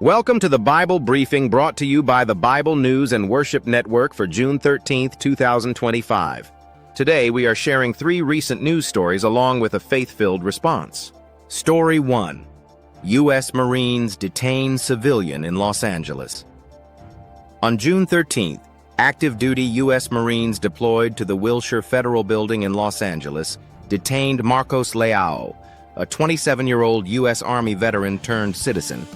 Welcome to the Bible Briefing brought to you by the Bible News and Worship Network for June 13, 2025. Today we are sharing 3 recent news stories along with a faith-filled response. Story 1. U.S. Marines detain civilian in Los Angeles. On June 13th, active-duty U.S. Marines deployed to the Wilshire Federal Building in Los Angeles detained Marcos Leao, a 27-year-old U.S. Army veteran turned citizen,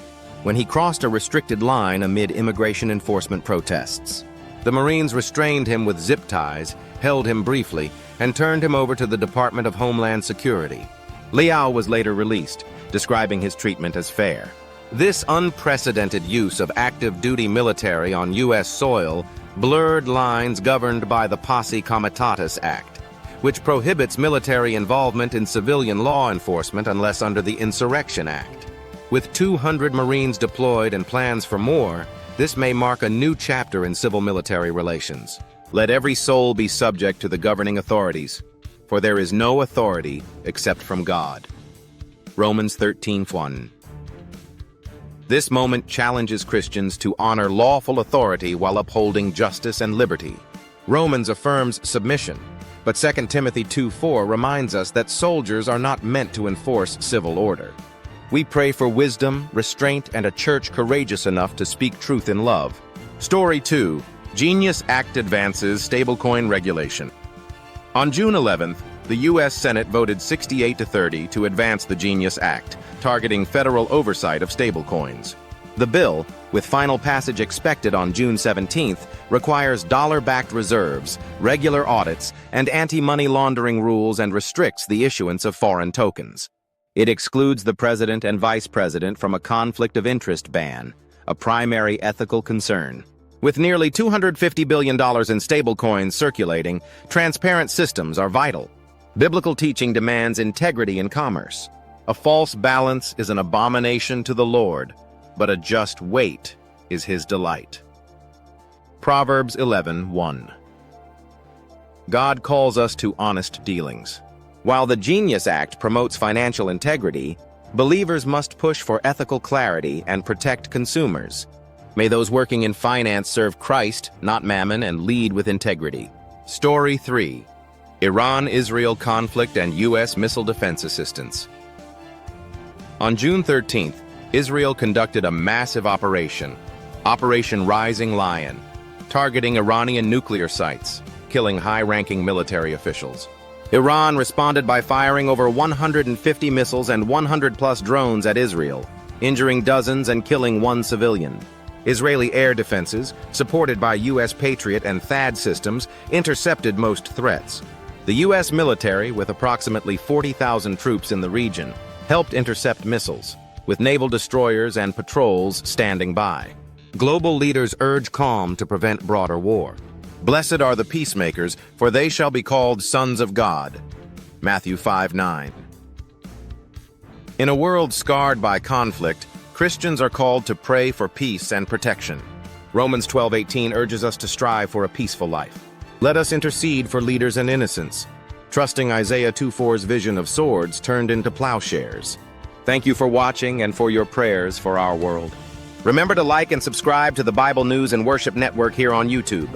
when he crossed a restricted line amid immigration enforcement protests. The Marines restrained him with zip ties, held him briefly, and turned him over to the Department of Homeland Security. Leao was later released, describing his treatment as fair. This unprecedented use of active-duty military on U.S. soil blurred lines governed by the Posse Comitatus Act, which prohibits military involvement in civilian law enforcement unless under the Insurrection Act. With 200 Marines deployed and plans for more, this may mark a new chapter in civil-military relations. Let every soul be subject to the governing authorities, for there is no authority except from God. Romans 13:1. This moment challenges Christians to honor lawful authority while upholding justice and liberty. Romans affirms submission, but 2 Timothy 2:4 reminds us that soldiers are not meant to enforce civil order. We pray for wisdom, restraint, and a church courageous enough to speak truth in love. Story 2. Genius Act advances stablecoin regulation. On June 11th, the U.S. Senate voted 68-30 to advance the Genius Act, targeting federal oversight of stablecoins. The bill, with final passage expected on June 17th, requires dollar-backed reserves, regular audits, and anti-money laundering rules and restricts the issuance of foreign tokens. It excludes the president and vice president from a conflict of interest ban, a primary ethical concern. With nearly $250 billion in stablecoins circulating, transparent systems are vital. Biblical teaching demands integrity in commerce. A false balance is an abomination to the Lord, but a just weight is his delight. Proverbs 11:1. God calls us to honest dealings. While the Genius Act promotes financial integrity, believers must push for ethical clarity and protect consumers. May those working in finance serve Christ, not mammon, and lead with integrity. Story 3. Iran-Israel conflict and U.S. missile defense assistance. On June 13th, Israel conducted a massive operation, Operation Rising Lion, targeting Iranian nuclear sites, killing high-ranking military officials. Iran responded by firing over 150 missiles and 100-plus drones at Israel, injuring dozens and killing 1 civilian. Israeli air defenses, supported by U.S. Patriot and THAAD systems, intercepted most threats. The U.S. military, with approximately 40,000 troops in the region, helped intercept missiles, with naval destroyers and patrols standing by. Global leaders urge calm to prevent broader war. Blessed are the peacemakers, for they shall be called sons of God. Matthew 5:9. In a world scarred by conflict, Christians are called to pray for peace and protection. Romans 12:18 urges us to strive for a peaceful life. Let us intercede for leaders and innocents, trusting Isaiah 2:4's vision of swords turned into plowshares. Thank you for watching and for your prayers for our world. Remember to like and subscribe to the Bible News and Worship Network here on YouTube.